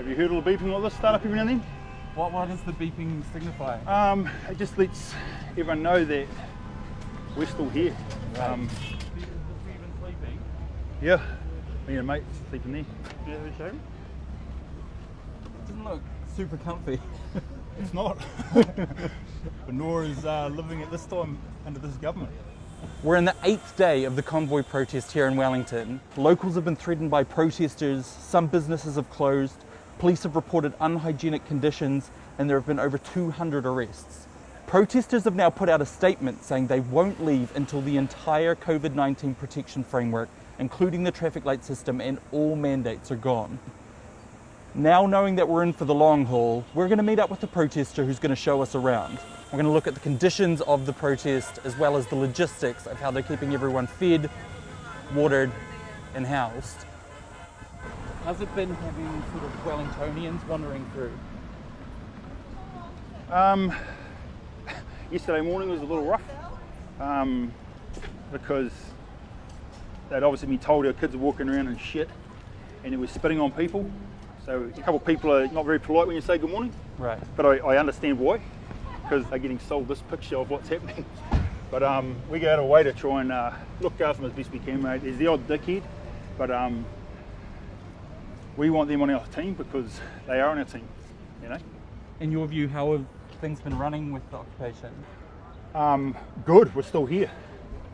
Have you heard all the beeping like this start up every now and then? What does the beeping signify? It just lets everyone know that we're still here. Right. Was he even sleeping? Yeah, me and a mate sleeping there. Do you have a show? It doesn't look super comfy. It's not. But nor is living at this time under this government. We're in the 8th day of the convoy protest here in Wellington. Locals have been threatened by protesters, some businesses have closed, police have reported unhygienic conditions, and there have been over 200 arrests. Protesters have now put out a statement saying they won't leave until the entire COVID-19 protection framework, including the traffic light system and all mandates, are gone. Now, knowing that we're in for the long haul, we're going to meet up with the protester who's going to show us around. We're going to look at the conditions of the protest as well as the logistics of how they're keeping everyone fed, watered and housed. How's it been having sort of Wellingtonians wandering through? Yesterday morning was a little rough because they'd obviously been told our kids are walking around in shit and it was spitting on people. So a couple of people are not very polite when you say good morning. Right. But I understand why, because they're getting sold this picture of what's happening. But we go out of our way to try and look after them as best we can, mate. There's the odd dickhead, but we want them on our team because they are on our team, you know. In your view, how have things been running with the occupation? Good, we're still here.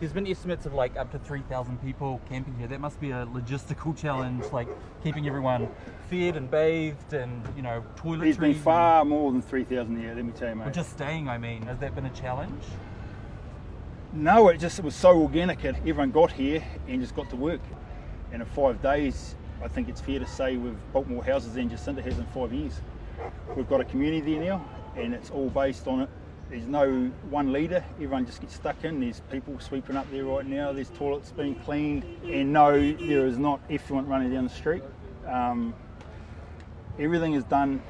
There's been estimates of like up to 3,000 people camping here. That must be a logistical challenge, like keeping everyone fed and bathed and, you know, toiletries. There's been far more than 3,000 here, let me tell you, mate. But just staying, I mean, has that been a challenge? No, it was so organic that everyone got here and just got to work. And in 5 days, I think it's fair to say we've built more houses than Jacinta has in 5 years. We've got a community there now, and it's all based on it. There's no one leader, everyone just gets stuck in. There's people sweeping up there right now, there's toilets being cleaned, and no, there is not effluent running down the street. Everything is done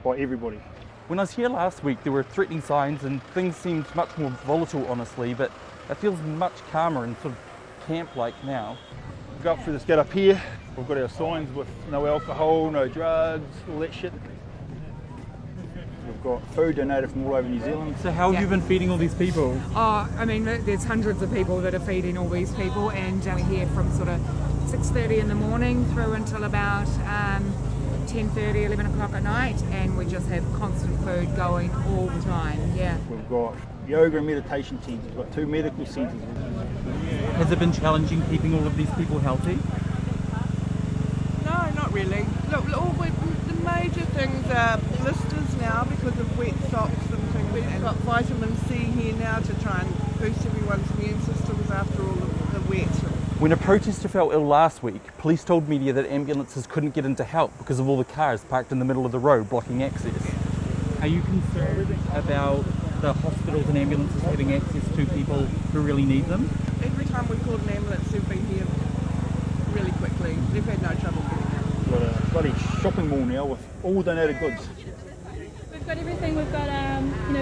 by everybody. When I was here last week, there were threatening signs and things seemed much more volatile, honestly, but it feels much calmer and sort of camp-like now. We go up through this gate up here, we've got our signs with no alcohol, no drugs, all that shit. We've got food donated from all over New Zealand. So how have you been feeding all these people? Oh, I mean, there's hundreds of people that are feeding all these people, and we're here from sort of 6:30 in the morning through until about 10:30, 11 o'clock at night, and we just have constant food going all the time, yeah. We've got yoga and meditation teams, we've got 2 medical centres. Has it been challenging keeping all of these people healthy? No, not really. Look, the major things are blisters now because of wet socks and things. We've got vitamin C here now to try and boost everyone's immune systems after all the wet. When a protester fell ill last week, police told media that ambulances couldn't get in to help because of all the cars parked in the middle of the road blocking access. Are you concerned about the hospitals and ambulances having access to people who really need them? Every time we've called an ambulance, they've been here really quickly. They've had no trouble getting here. We've got a bloody shopping mall now with all donated goods. We've got everything. We've got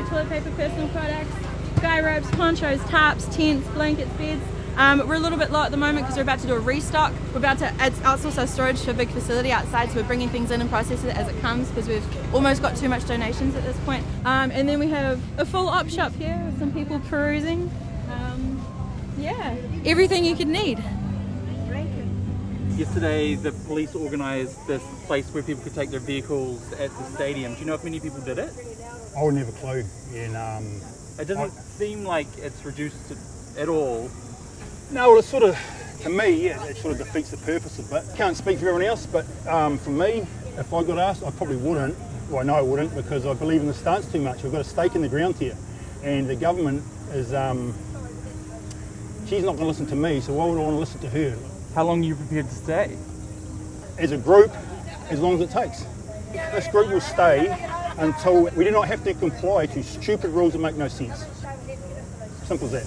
toilet paper, personal products, guy ropes, ponchos, tarps, tents, blankets, beds. We're a little bit low at the moment because we're about to do a restock. We're about to outsource our storage to a big facility outside, so we're bringing things in and processing it as it comes because we've almost got too much donations at this point. And then we have a full op shop here with some people perusing. Yeah, everything you could need. Yesterday the police organised this place where people could take their vehicles at the stadium. Do you know if many people did it? I would never clue. And, it doesn't seem like it's reduced at all. No, well, it's sort of, to me, yeah, it sort of defeats the purpose of it. Can't speak for everyone else, but for me, if I got asked, I probably wouldn't. Well, I know I wouldn't because I believe in the stance too much. We've got a stake in the ground here, and the government is, she's not going to listen to me, so why would I want to listen to her? How long are you prepared to stay? As a group, as long as it takes. This group will stay until we do not have to comply to stupid rules that make no sense. Simple as that.